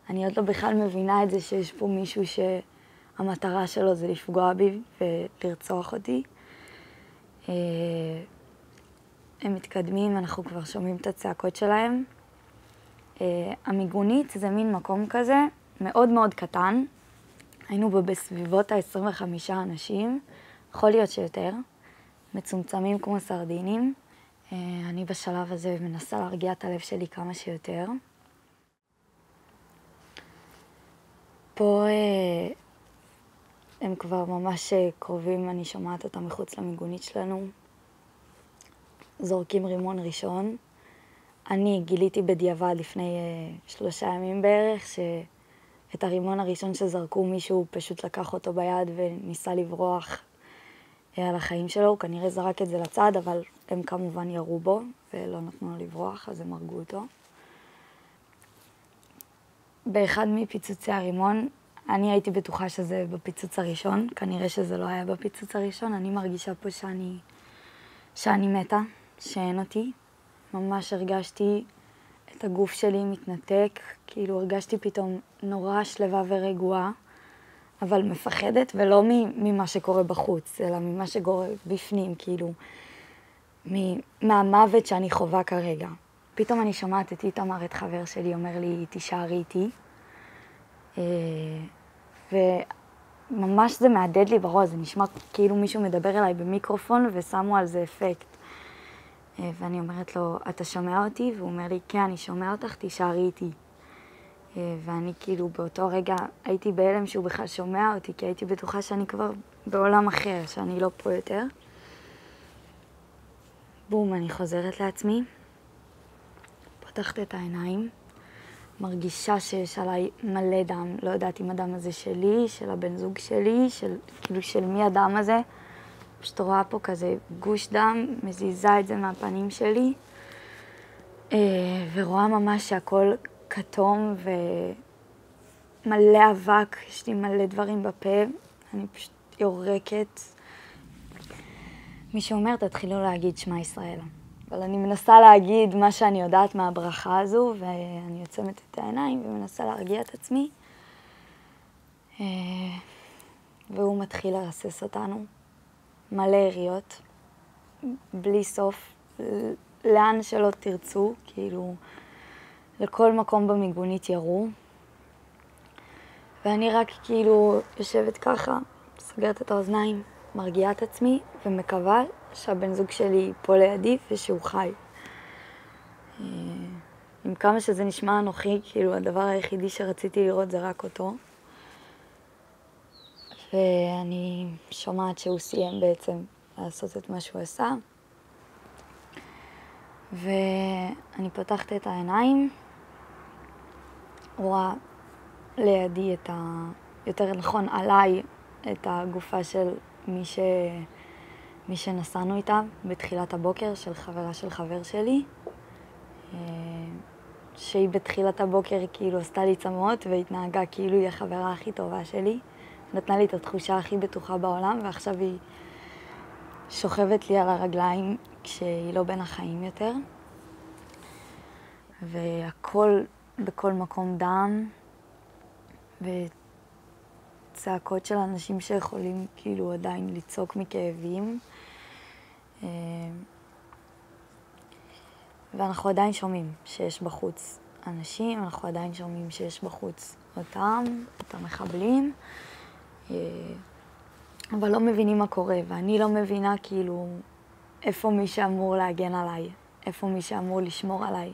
אני עוד לא בכלל מבינה את זה שיש פה מישהו שהמטרה שלו זה לפגוע בי ולרצוח אותי. הם מתקדמים, אנחנו כבר שומעים את הצעקות שלהם. המיגונית זה מין מקום כזה, מאוד מאוד קטן. היינו בו בסביבות ה-25 אנשים, יכול להיות שיותר, מצומצמים כמו סרדינים. אני בשלב הזה מנסה להרגיע את הלב שלי כמה שיותר. פה הם כבר ממש קרובים, אני שומעת אותם מחוץ למיגונית שלנו. זורקים רימון ראשון. אני גיליתי בדיעבד לפני 3 ימים בערך, שאת הרימון הראשון שזרקו מישהו פשוט לקח אותו ביד וניסה לברוח על החיים שלו. הוא כנראה זרק את זה לצד, אבל הם כמובן ירו בו ולא נתנו לו לברוח, אז הם הרגו אותו. באחד מפיצוצי הרימון, אני הייתי בטוחה שזה בפיצוץ הראשון, כנראה שזה לא היה בפיצוץ הראשון. אני מרגישה פה שאני מתה, שאין אותי. ממש הרגשתי את הגוף שלי מתנתק, כאילו הרגשתי פתאום נורא שלווה ורגועה, אבל מפחדת, ולא ממה שקורה בחוץ, אלא ממה שקורה בפנים, כאילו, מהמוות שאני חווה כרגע. פתאום אני שומעת את איתמר, את חבר שלי, אומר לי, תישארי איתי. וממש זה מהדהד לי בראש, זה נשמע כאילו מישהו מדבר אליי במיקרופון ושמו על זה אפקט. ואני אומרת לו, אתה שומע אותי? והוא אומר לי, כן, אני שומע אותך, תישארי איתי. ואני כאילו באותו רגע הייתי בהלם שהוא בכלל שומע אותי, כי הייתי בטוחה שאני כבר בעולם אחר, שאני לא פה יותר. בום, אני חוזרת לעצמי, פותחת את העיניים, מרגישה שיש עליי מלא דם, לא יודעת אם הדם הזה שלי, של הבן זוג שלי, כאילו של מי הדם הזה. פשוט רואה פה כזה גוש דם, מזיזה את זה מהפנים שלי, ורואה ממש שהכל כתום ומלא אבק, יש לי מלא דברים בפה, אני פשוט יורקת. מישהו אומר, תתחילו להגיד שמע ישראל. אבל אני מנסה להגיד מה שאני יודעת מהברכה הזו, ואני יוצמת את העיניים ומנסה להרגיע את עצמי. והוא מתחיל לרסס אותנו. מלא יריות, בלי סוף, לאן שלא תרצו, כאילו, לכל מקום במיגונית ירו. ואני רק כאילו יושבת ככה, סגרת את האוזניים, מרגיעה את עצמי ומקווה שהבן זוג שלי פה לידי ושהוא חי. עם כמה שזה נשמע אנוכי, כאילו הדבר היחידי שרציתי לראות זה רק אותו. ואני שומעת שהוא סיים בעצם לעשות את מה שהוא עשה. ואני פותחת את העיניים, רואה לידי יותר נכון עליי, את הגופה של מי שנסענו איתה בתחילת הבוקר, של חברה של חבר שלי, שהיא בתחילת הבוקר כאילו עשתה לי צמאות והתנהגה כאילו היא החברה הכי טובה שלי. נתנה לי את התחושה הכי בטוחה בעולם, ועכשיו היא שוכבת לי על הרגליים כשהיא לא בין החיים יותר. והכל בכל מקום דם, וצעקות של אנשים שיכולים כאילו עדיין לצעוק מכאבים. ואנחנו עדיין שומעים שיש בחוץ אנשים, אנחנו עדיין שומעים שיש בחוץ אותם, את המחבלים. אבל לא מבינים מה קורה, ואני לא מבינה כאילו איפה מי שאמור להגן עליי, איפה מי שאמור לשמור עליי.